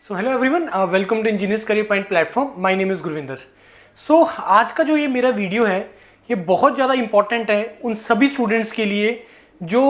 So hello everyone, welcome to Engineers Career Point platform. My name is Gurvinder. So आज का जो ये मेरा वीडियो है ये बहुत ज़्यादा इंपॉर्टेंट है उन सभी स्टूडेंट्स के लिए जो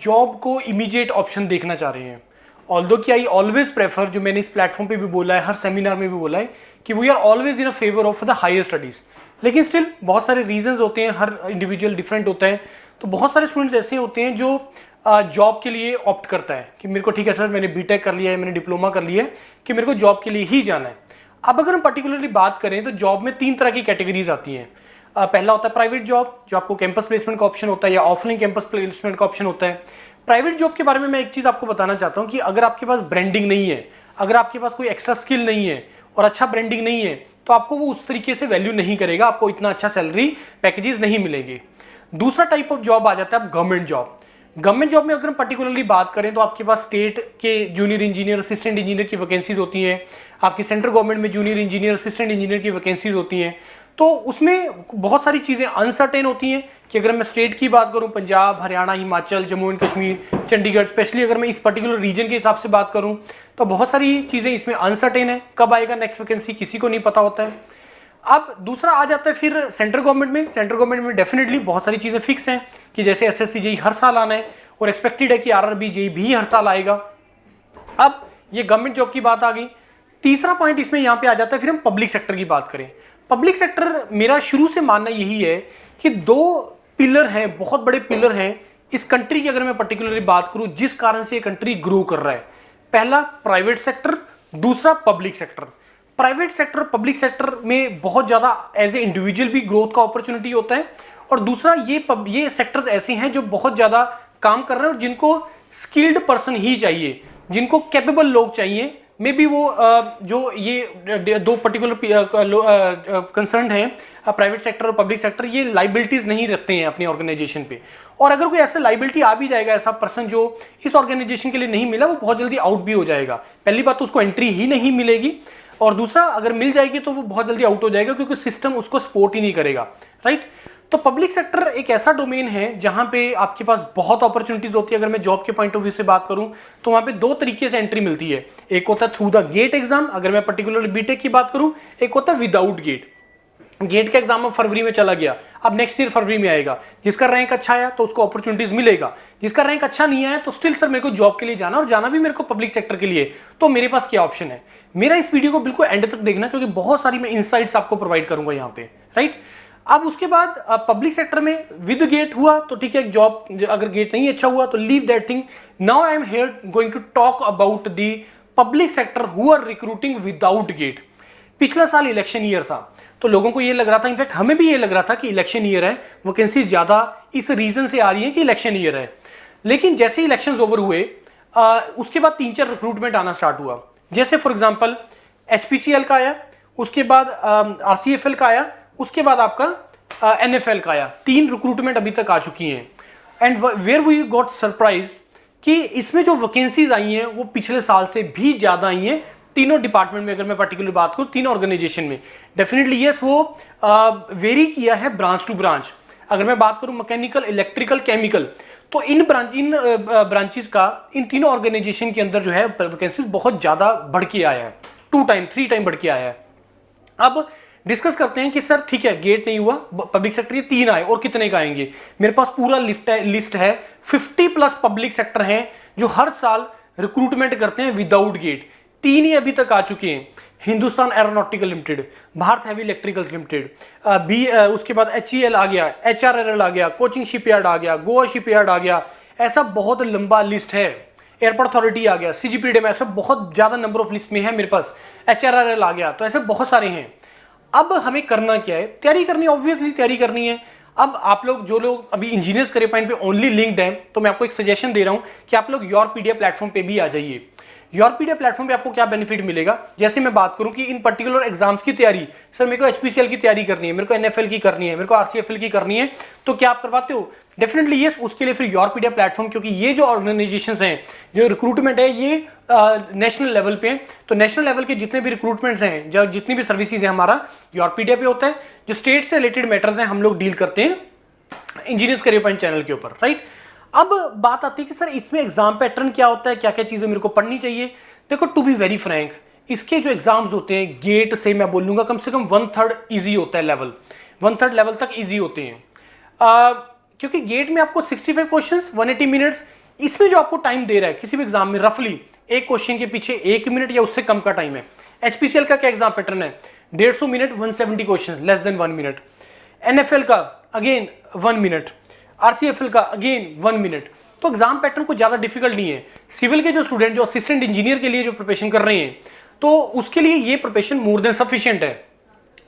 जॉब को इमीडिएट ऑप्शन देखना चाह रहे हैं। ऑल्दो कि आई ऑलवेज प्रेफर, जो मैंने इस प्लेटफॉर्म पे भी बोला है, हर सेमिनार में भी बोला है कि we are always in a favour of the higher studies, लेकिन स्टिल बहुत सारे रीजंस होते हैं, हर इंडिविजुअल डिफरेंट होता है। तो बहुत सारे स्टूडेंट्स ऐसे होते हैं जो जॉब के लिए ऑप्ट करता है कि मेरे को ठीक है सर, मैंने बीटेक कर लिया है, मैंने डिप्लोमा कर लिया है, कि मेरे को जॉब के लिए ही जाना है। अब अगर हम पर्टिकुलरली बात करें तो जॉब में 3 तरह की कैटेगरीज आती हैं। पहला होता है प्राइवेट जॉब, जो आपको कैंपस प्लेसमेंट का ऑप्शन होता है या ऑफलाइन कैंपस प्लेसमेंट का ऑप्शन होता है। प्राइवेट जॉब के बारे में मैं एक चीज़ आपको बताना चाहता हूँ कि अगर आपके पास ब्रांडिंग नहीं है, अगर आपके पास कोई एक्स्ट्रा स्किल नहीं है और अच्छा ब्रांडिंग नहीं है, तो आपको वो उस तरीके से वैल्यू नहीं करेगा, आपको इतना अच्छा सैलरी पैकेजेस नहीं मिलेंगे। दूसरा टाइप ऑफ जॉब आ जाता है गवर्नमेंट जॉब। गवर्नमेंट जॉब में अगर हम पर्टिकुलरली बात करें तो आपके पास स्टेट के जूनियर इंजीनियर, असिस्टेंट इंजीनियर की वैकेंसीज होती हैं, आपकी सेंट्रल गवर्नमेंट में जूनियर इंजीनियर, असिस्टेंट इंजीनियर की वैकेंसीज होती हैं। तो उसमें बहुत सारी चीज़ें अनसर्टेन होती हैं कि अगर मैं स्टेट की बात करूं, पंजाब, हरियाणा, हिमाचल, जम्मू एंड कश्मीर, चंडीगढ़, स्पेशली अगर मैं इस पर्टिकुलर रीजन के हिसाब से बात करूं तो बहुत सारी चीज़ें इसमें अनसर्टेन है। कब आएगा नेक्स्ट वैकेंसी किसी को नहीं पता होता है। अब दूसरा आ जाता है फिर सेंट्रल गवर्नमेंट में। सेंट्रल गवर्नमेंट में डेफिनेटली बहुत सारी चीज़ें फिक्स हैं कि जैसे एसएससी जेईई हर साल आना है और एक्सपेक्टेड है कि आरआरबी जेईई भी हर साल आएगा। अब ये गवर्नमेंट जॉब की बात आ गई। तीसरा पॉइंट इसमें यहाँ पे आ जाता है, फिर हम पब्लिक सेक्टर की बात करें। पब्लिक सेक्टर मेरा शुरू से मानना यही है कि 2 पिलर हैं, बहुत बड़े पिलर हैं इस कंट्री की। अगर मैं पर्टिकुलरली बात करूं जिस कारण से ये कंट्री ग्रो कर रहा है, पहला प्राइवेट सेक्टर, दूसरा public sector. Private sector, public sector में बहुत ज़्यादा एज ए इंडिविजुअल भी ग्रोथ का अपॉर्चुनिटी होता है, और दूसरा ये सेक्टर्स ऐसे हैं जो बहुत ज़्यादा काम कर रहे हैं और जिनको स्किल्ड पर्सन ही चाहिए, जिनको कैपेबल लोग चाहिए। मे बी वो जो ये 2 पर्टिकुलर कंसर्न हैं, प्राइवेट सेक्टर और पब्लिक सेक्टर, ये लाइबिलिटीज़ नहीं रखते हैं अपनी ऑर्गेनाइजेशन पे। और अगर कोई ऐसा लाइबिलिटी आ भी जाएगा, ऐसा पर्सन जो इस ऑर्गेनाइजेशन के लिए नहीं मिला, वो बहुत जल्दी आउट भी हो जाएगा। पहली बात तो उसको एंट्री ही नहीं मिलेगी, और दूसरा अगर मिल जाएगी तो वो बहुत जल्दी आउट हो जाएगा क्योंकि सिस्टम उसको सपोर्ट ही नहीं करेगा, राइट। तो पब्लिक सेक्टर एक ऐसा डोमेन है जहां पे आपके पास बहुत अपॉर्चुनिटीज होती है। अगर मैं जॉब के पॉइंट ऑफ व्यू से बात करूं तो वहां पे 2 तरीके से एंट्री मिलती है। एक होता है थ्रू द गेट एग्जाम, अगर मैं पर्टिकुलर बीटेक की बात करूं, एक होता है विदाउट गेट। गेट का एग्जाम अब फरवरी में चला गया, अब नेक्स्ट ईयर फरवरी में आएगा। जिसका रैंक अच्छा आया तो उसको अपॉर्चुनिटीज मिलेगा, जिसका रैंक अच्छा नहीं आया तो स्टिल सर मेरे को जॉब के लिए जाना और जाना भी मेरे को पब्लिक सेक्टर के लिए, तो मेरे पास क्या ऑप्शन है। मेरा इस वीडियो को बिल्कुल एंड तक देखना क्योंकि बहुत सारी मैं इनसाइट्स आपको प्रोवाइड करूंगा यहाँ पे, राइट। अब उसके बाद पब्लिक सेक्टर में विद गेट हुआ तो ठीक है, जॉब अगर गेट नहीं अच्छा हुआ तो leave that thing. Now I am here going to talk about the public sector who are recruiting without GATE. पिछला साल इलेक्शन ईयर था तो लोगों को ये लग रहा था, इनफैक्ट हमें भी ये लग रहा था कि इलेक्शन ईयर है, वैकेंसीज ज्यादा इस रीजन से आ रही है कि इलेक्शन ईयर है। लेकिन जैसे इलेक्शंस ओवर हुए उसके बाद 3-4 रिक्रूटमेंट आना स्टार्ट हुआ। जैसे फॉर एग्जांपल एचपीसीएल का आया, उसके बाद आरसीएफएल का आया, उसके बाद आपका एनएफएल का आया। 3 रिक्रूटमेंट अभी तक आ चुकी हैं। And where we got surprise कि इसमें जो वैकेंसीज आई हैं वो पिछले साल से भी ज्यादा आई हैं। तीनों डिपार्टमेंट में अगर मैं पर्टिकुलर बात करूं, तीनों ऑर्गेनाइजेशन में डेफिनेटली यस, वो वेरी किया है ब्रांच टू ब्रांच। अगर मैं बात करूं मैकेनिकल, इलेक्ट्रिकल, केमिकल, तो इन ब्रांचेस का इन तीनों ऑर्गेनाइजेशन के अंदर जो है वैकेंसीज बहुत ज्यादा बढ़ के आया है, 2 टाइम 3 टाइम बढ़ के आया है। अब डिस्कस करते हैं कि सर ठीक है, गेट नहीं हुआ, पब्लिक सेक्टर ये 3 आए और कितने का आएंगे। मेरे पास पूरा लिस्ट है 50+ पब्लिक सेक्टर हैं जो हर साल रिक्रूटमेंट करते हैं विदाउट गेट। 3 ही अभी तक आ चुके हैं, Hindustan aeronautical limited, Bharat heavy electricals limited, उसके बाद HEL आ गया, HRRL आ गया, कोचिंग शिपयार्ड आ गया, गोवा शिपयार्ड आ गया। ऐसा बहुत लंबा लिस्ट है। एयरपोर्ट अथॉरिटी आ गया, CGPDM, ऐसा बहुत ज्यादा नंबर ऑफ लिस्ट में है मेरे पास। HRRL आ गया, तो ऐसे बहुत सारे हैं। अब हमें करना क्या है, तैयारी करनी है, ऑब्वियसली तैयारी करनी है। अब आप लोग जो लोग अभी इंजीनियर्स करियर पॉइंट पे ओनली लिंक्ड हैं, तो मैं आपको एक सजेशन दे रहा हूं कि आप लोग योरपीडिया प्लेटफॉर्म पे भी आ जाइए। योरपीडिया प्लेटफॉर्म पे आपको क्या बेनिफिट मिलेगा, जैसे मैं बात करूं कि इन पर्टिकुलर एग्जाम्स की तैयारी, सर मेरे को एचपीसीएल की तैयारी करनी है, मेरे को एनएफएल की करनी है, मेरे को आरसीएफएल की करनी है, तो क्या आप करवाते हो? Definitely yes. उसके लिए फिर योरपीडिया प्लेटफॉर्म, क्योंकि ये जो ऑर्गेनाइजेशंस हैं, जो रिक्रूटमेंट है, ये नेशनल लेवल पे, तो नेशनल लेवल के जितने भी रिक्रूटमेंट्स हैं, जो जितनी भी सर्विसेज है, हमारा योरपीडिया पे होता है। जो स्टेट से रिलेटेड मैटर्स हैं हम लोग डील करते हैं इंजीनियर्स करियर पॉइंट चैनल के ऊपर, राइट। अब बात आती है कि सर इसमें एग्जाम पैटर्न क्या होता है, क्या क्या चीजें मेरे को पढ़नी चाहिए। देखो टू बी वेरी फ्रैंक, इसके जो एग्जाम्स होते हैं गेट से मैं बोलूँगा कम से कम 1/3 ईजी होता है, लेवल 1/3 लेवल तक ईजी होते हैं। क्योंकि गेट में आपको 65 क्वेश्चंस 180 मिनट्स, इसमें जो आपको टाइम दे रहा है किसी भी एग्जाम में रफली एक क्वेश्चन के पीछे 1 मिनट या उससे कम का टाइम है। HPCL का क्या एग्जाम पैटर्न है, 150 minute 170 question less than 1 minute. NFL का अगेन 1 मिनट, RCFL का अगेन 1 मिनट। तो एग्जाम पैटर्न को ज़्यादा डिफिकल्ट नहीं है। सिविल के जो स्टूडेंट जो असिस्टेंट इंजीनियर के लिए जो प्रिपरेशन कर रहे हैं तो उसके लिए ये प्रिपरेशन मोर देन सफिशिएंट है।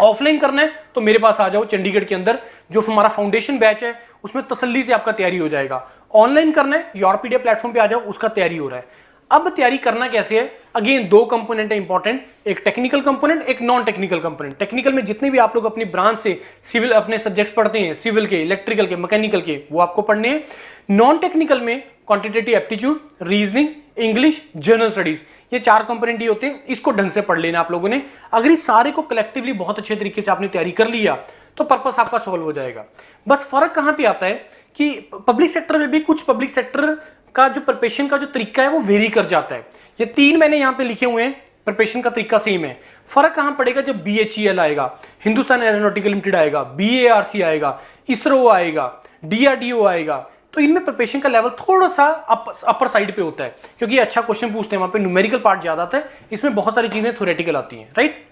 ऑफलाइन करना है तो मेरे पास आ जाओ, चंडीगढ़ के अंदर जो हमारा फाउंडेशन बैच है उसमें तसल्ली से आपका तैयारी हो जाएगा। ऑनलाइन करना है योरपीडिया प्लेटफॉर्म पे आ जाओ, उसका तैयारी हो रहा है। अब तैयारी करना कैसे है, अगेन 2 कंपोनेंट है इंपॉर्टेंट, एक टेक्निकल कंपोनेंट एक नॉन टेक्निकल कंपोनेंट। टेक्निकल में जितने भी आप लोग अपनी ब्रांच से सिविल अपने सब्जेक्ट्स पढ़ते हैं, सिविल के, इलेक्ट्रिकल के, मैकेनिकल के, वो आपको पढ़ने हैं। नॉन टेक्निकल में quantitative aptitude, reasoning, English, general studies, ये 4 कंपोनेंट ही होते हैं। इसको ढंग से पढ़ लेना आप लोगों ने। अगर इस सारे को कलेक्टिवली बहुत अच्छे तरीके से आपने तैयारी कर लिया तो पर्पस आपका सॉल्व हो जाएगा। बस फर्क कहां पे आता है कि पब्लिक सेक्टर में भी कुछ पब्लिक सेक्टर का जो प्रिपरेशन का जो तरीका है वो वेरी कर जाता है। ये 3 मैंने यहां पे लिखे हुए हैं, प्रिपरेशन का तरीका सेम है। फर्क कहां पड़ेगा, जब BHEL आएगा, हिंदुस्तान एरोनॉटिकल लिमिटेड आएगा, BARC आएगा, इसरो आएगा, DRDO आएगा, तो इनमें प्रिपरेशन का लेवल थोड़ा सा अपर साइड पे होता है क्योंकि अच्छा क्वेश्चन पूछते हैं, वहां पे न्यूमेरिकल पार्ट ज्यादा आता है, इसमें बहुत सारी चीजें थ्योरेटिकल आती हैं, राइट।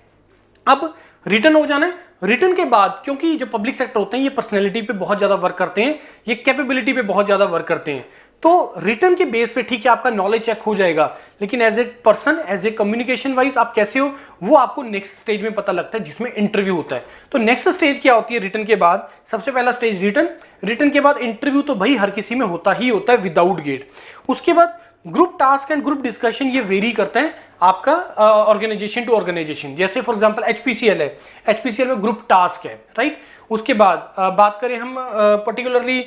अब रिटर्न हो जाना है। रिटर्न के बाद क्योंकि जो पब्लिक सेक्टर होते हैं ये पर्सनैलिटी पे बहुत ज्यादा वर्क करते हैं, ये कैपेबिलिटी पे बहुत ज्यादा वर्क करते हैं। तो रिटर्न के बेस पे ठीक है आपका नॉलेज चेक हो जाएगा, लेकिन as a person, as a communication wise आप कैसे हो वो आपको नेक्स्ट स्टेज में पता लगता है जिसमें इंटरव्यू होता है। तो नेक्स्ट स्टेज क्या होती है रिटर्न के बाद, सबसे पहला स्टेज रिटर्न, रिटर्न के बाद इंटरव्यू तो भाई हर किसी में होता ही होता है विदाउट गेट। उसके बाद group task and group discussion, ये वेरी करते हैं आपका ऑर्गेनाइजेशन टू ऑर्गेनाइजेशन। जैसे फॉर एग्जांपल HPCL है, HPCL में ग्रुप टास्क है, राइट। उसके बाद बात करें हम पर्टिकुलरली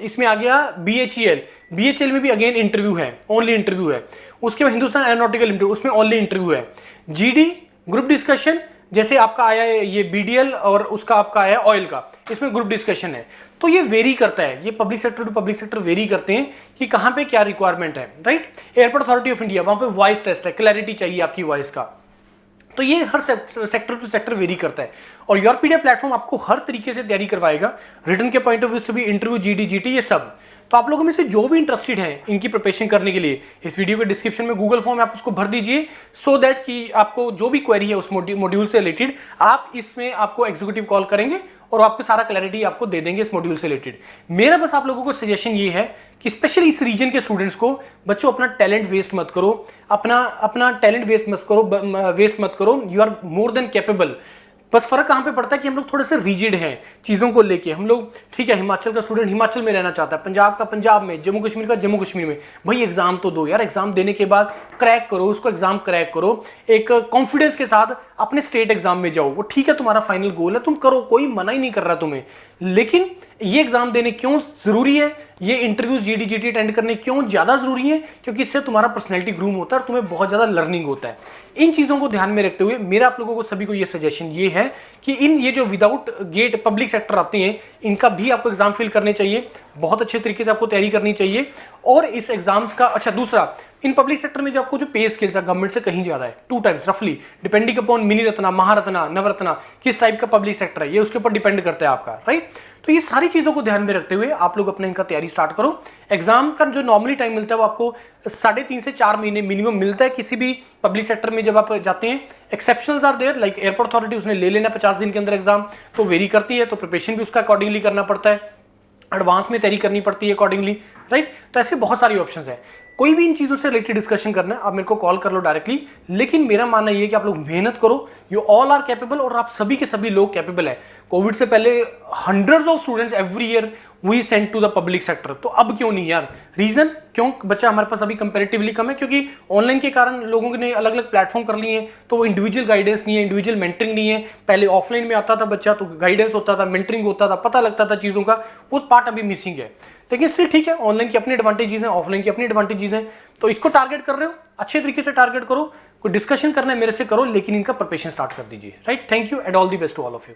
इसमें आ गया BHEL में भी अगेन इंटरव्यू है, ओनली इंटरव्यू है। उसके बाद हिंदुस्तान एरोनॉटिकल लिमिटेड, उसमें ओनली इंटरव्यू है। GD ग्रुप डिस्कशन, जैसे आपका आया है ये BDL और उसका आपका आया ऑयल का, इसमें ग्रुप डिस्कशन है। तो ये वेरी करता है, ये public sector to public sector vary करते हैं कि कहां पे क्या रिक्वायरमेंट है, right. Airport Authority of India, वहां पे वॉइस टेस्ट है, क्लैरिटी चाहिए आपकी वॉइस का। तो ये हर सेक्टर टू सेक्टर वेरी करता है और योरपीडिया प्लेटफॉर्म आपको हर तरीके से तैयारी करवाएगा, रिटर्न के पॉइंट ऑफ व्यू से भी, इंटरव्यू, GD GT, ये सब। तो आप लोगों में से जो भी इंटरेस्टेड हैं इनकी प्रिपरेशन करने के लिए, इस वीडियो के डिस्क्रिप्शन में गूगल फॉर्म है, आप उसको भर दीजिए सो दैट कि आपको जो भी क्वेरी है उस मॉड्यूल से रिलेटेड आप इसमें आपको एग्जीक्यूटिव कॉल करेंगे और आपको सारा क्लैरिटी आपको दे देंगे इस मॉड्यूल से रिलेटेड। मेरा बस आप लोगों को सजेशन ये है कि स्पेशली इस रीजन के स्टूडेंट्स को, बच्चों अपना टैलेंट वेस्ट मत करो, अपना टैलेंट वेस्ट मत करो, you are more than capable. बस फर्क कहां पे पड़ता है कि हम लोग थोड़े से रिजिड हैं चीज़ों को लेके। हम लोग ठीक है, हिमाचल का स्टूडेंट हिमाचल में रहना चाहता है, पंजाब का पंजाब में, जम्मू कश्मीर का जम्मू कश्मीर में। भाई एग्जाम तो दो यार, एग्जाम देने के बाद क्रैक करो उसको, एग्जाम क्रैक करो, एक कॉन्फिडेंस के साथ अपने स्टेट एग्जाम में जाओ। वो ठीक है, तुम्हारा फाइनल गोल है, तुम करो, कोई मना ही नहीं कर रहा तुम्हें। लेकिन ये एग्जाम देने क्यों जरूरी है, ये इंटरव्यूज GD GT अटेंड करने क्यों ज्यादा जरूरी है, क्योंकि इससे तुम्हारा पर्सनैलिटी ग्रूम होता है और तुम्हें बहुत ज्यादा लर्निंग होता है। इन चीजों को ध्यान में रखते हुए मेरा आप लोगों को सभी को ये सजेशन ये है कि ये जो विदाउट गेट पब्लिक सेक्टर आते हैं इनका भी आपको एग्जाम फिल करने चाहिए, बहुत अच्छे तरीके से आपको तैयारी करनी चाहिए। और इस एग्जाम्स का अच्छा दूसरा, इन पब्लिक सेक्टर में जो आपको जो पे स्केल्स है गवर्नमेंट से कहीं ज्यादा है, 2 टाइम्स रफली, depending upon mini Ratna, Maharatna, Navratna, किस टाइप का पब्लिक सेक्टर है ये उसके ऊपर डिपेंड करता है आपका, राइट। तो ये सारी चीजों को ध्यान में रखते हुए आप लोग अपने इनका तैयारी स्टार्ट करो। एग्जाम का जो नॉर्मली टाइम मिलता है वो आपको 3.5 से 4 महीने मिनिमम मिलता है किसी भी पब्लिक सेक्टर में जब आप जाते हैं। Exceptions are there, like Airport Authority, उसने ले लेना 50 दिन के अंदर एग्जाम, तो वेरी करती है, तो प्रिपरेशन भी उसका अकॉर्डिंगली करना पड़ता है, एडवांस में तैयारी करनी पड़ती है अकॉर्डिंगली, राइट। तो ऐसे बहुत सारी ऑप्शंस हैं। कोई भी इन चीज़ों से रिलेटेड डिस्कशन करना है आप मेरे को कॉल कर लो डायरेक्टली, लेकिन मेरा मानना ये है कि आप लोग मेहनत करो, यू ऑल आर कैपेबल, और आप सभी के सभी लोग कैपेबल है। कोविड से पहले hundreds of students every year we send to the public sector, तो अब क्यों नहीं यार? रीजन क्यों बच्चा हमारे पास अभी कंपैरेटिवली कम है, क्योंकि ऑनलाइन के कारण लोगों ने अलग अलग प्लेटफॉर्म कर लिए हैं, तो वो इंडिविजुअल गाइडेंस नहीं है, इंडिविजुअल मेंटरिंग नहीं है। पहले ऑफलाइन में आता था बच्चा तो गाइडेंस होता था, मेंटरिंग होता था, पता लगता था चीज़ों का, वो पार्ट अभी मिसिंग है। लेकिन स्टिल ठीक है, ऑनलाइन की अपनी एडवांटेजेस हैं, ऑफलाइन की अपनी एडवांटेजेस हैं, तो इसको टारगेट कर रहे हो अच्छे तरीके से टारगेट करो, कोई डिस्कशन करना है मेरे से करो, लेकिन इनका प्रिपरेशन स्टार्ट कर दीजिए, right. Thank you and all the best to all of you.